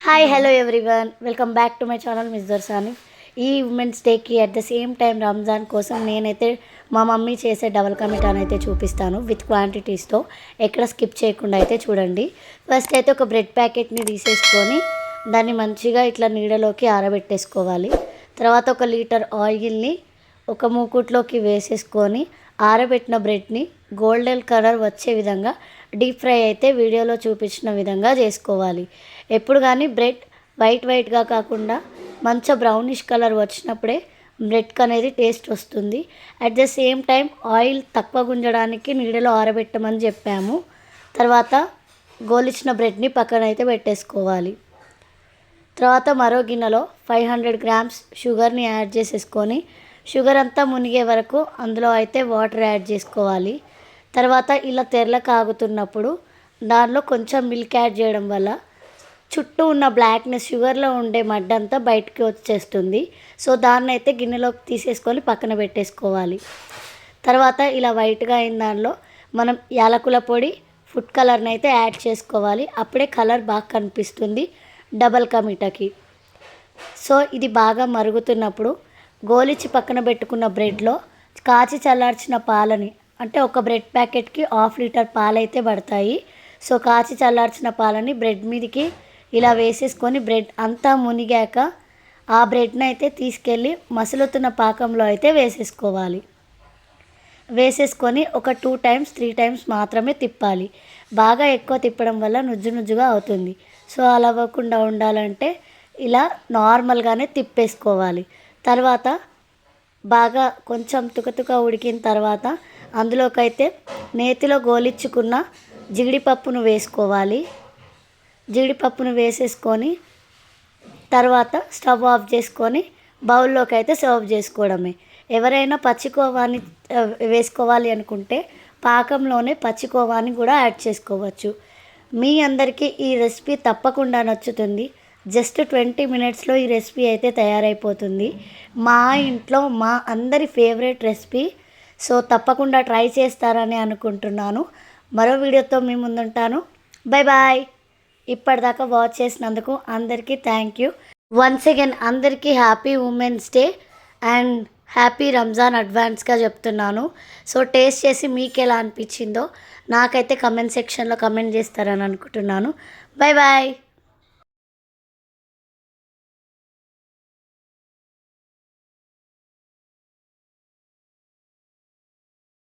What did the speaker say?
Hi hello everyone, welcome back to my channel miss Darshani. ఈ women's డేకి at the same time Ramzan కోసం నేనైతే మా మమ్మీ చేసే డబల్ కా మిఠాని అయితే చూపిస్తాను విత్ క్వాంటిటీస్తో. ఎక్కడ స్కిప్ చేయకుండా అయితే చూడండి. ఫస్ట్ అయితే ఒక బ్రెడ్ ప్యాకెట్ని తీసేసుకొని దాన్ని మంచిగా ఇట్లా నీడలోకి ఆరబెట్టేసుకోవాలి. తర్వాత ఒక లీటర్ ఆయిల్ని ఒక మూకుట్లోకి వేసేసుకొని ఆరబెట్టిన బ్రెడ్ని గోల్డెన్ కలర్ వచ్చే విధంగా డీప్ ఫ్రై అయితే వీడియోలో చూపించిన విధంగా చేసుకోవాలి. ఎప్పుడు కానీ బ్రెడ్ వైట్గా కాకుండా మంచి బ్రౌనిష్ కలర్ వచ్చినప్పుడే బ్రెడ్కి అనేది టేస్ట్ వస్తుంది. At the same time oil తక్కువ గుంజడానికి నీడలో ఆరబెట్టమని చెప్పాము. తర్వాత గోలిచిన బ్రెడ్ని పక్కన అయితే పెట్టేసుకోవాలి. తర్వాత మరో గిన్నెలో 500 గ్రామ్స్ షుగర్ని యాడ్ చేసేసుకొని షుగర్ అంతా మునిగే వరకు అందులో అయితే వాటర్ యాడ్ చేసుకోవాలి. తర్వాత ఇలా తెరల కాగుతున్నప్పుడు దానిలో కొంచెం మిల్క్ యాడ్ చేయడం వల్ల చుట్టూ ఉన్న బ్లాక్నెస్ షుగర్లో ఉండే మడ్డంతా బయటికి వచ్చేస్తుంది. సో దాన్ని అయితే గిన్నెలోకి తీసేసుకొని పక్కన పెట్టేసుకోవాలి. తర్వాత ఇలా వైట్గా అయిన దానిలో మనం యాలకుల పొడి, ఫుడ్ కలర్ని అయితే యాడ్ చేసుకోవాలి. అప్పుడే కలర్ బాగా కనిపిస్తుంది డబల్ కా మీఠాకి. సో ఇది బాగా మరుగుతున్నప్పుడు గోలిచి పక్కన పెట్టుకున్న బ్రెడ్లో కాచి చల్లార్చిన పాలని, అంటే ఒక బ్రెడ్ ప్యాకెట్కి 1/2 లీటర్ పాలు అయితే పడతాయి. సో కాచి చల్లార్చిన పాలని బ్రెడ్ మీదకి ఇలా వేసేసుకొని బ్రెడ్ అంతా మునిగాక ఆ బ్రెడ్ని అయితే తీసుకెళ్ళి మసులుతున్న పాకంలో అయితే వేసేసుకోవాలి. వేసేసుకొని ఒక 2 టైమ్స్ 3 టైమ్స్ మాత్రమే తిప్పాలి. బాగా ఎక్కువ తిప్పడం వల్ల నుజ్జుగా అవుతుంది. సో అలా అవ్వకుండా ఉండాలంటే ఇలా నార్మల్గానే తిప్పేసుకోవాలి. తర్వాత బాగా కొంచెం తుకతుక ఉడికిన తర్వాత అందులోకైతే నేతిలో గోలిచ్చుకున్న జీడిపప్పును వేసుకోవాలి. జీడిపప్పును వేసేసుకొని తర్వాత స్టవ్ ఆఫ్ చేసుకొని బౌల్లోకి అయితే సర్వ్ చేసుకోవడమే. ఎవరైనా పచ్చికోవాని వేసుకోవాలి అనుకుంటే పాకంలోనే పచ్చికోవాని కూడా యాడ్ చేసుకోవచ్చు. మీ అందరికీ ఈ రెసిపీ తప్పకుండా నచ్చుతుంది. జస్ట్ 20 మినిట్స్లో ఈ రెసిపీ అయితే తయారైపోతుంది. మా ఇంట్లో మా అందరి ఫేవరెట్ రెసిపీ. సో తప్పకుండా ట్రై చేస్తారని అనుకుంటున్నాను. మరో వీడియోతో మీ ముందుంటాను. బాయ్. ఇప్పటిదాకా వాచ్ చేసినందుకు అందరికీ థ్యాంక్ యూ. వన్స్ అగైన్ అందరికీ happy women's day and happy Ramzan అడ్వాన్స్గా చెప్తున్నాను. సో టేస్ట్ చేసి మీకు ఎలా అనిపించిందో నాకైతే కమెంట్ సెక్షన్లో కమెంట్ చేస్తారని అనుకుంటున్నాను. బాయ్.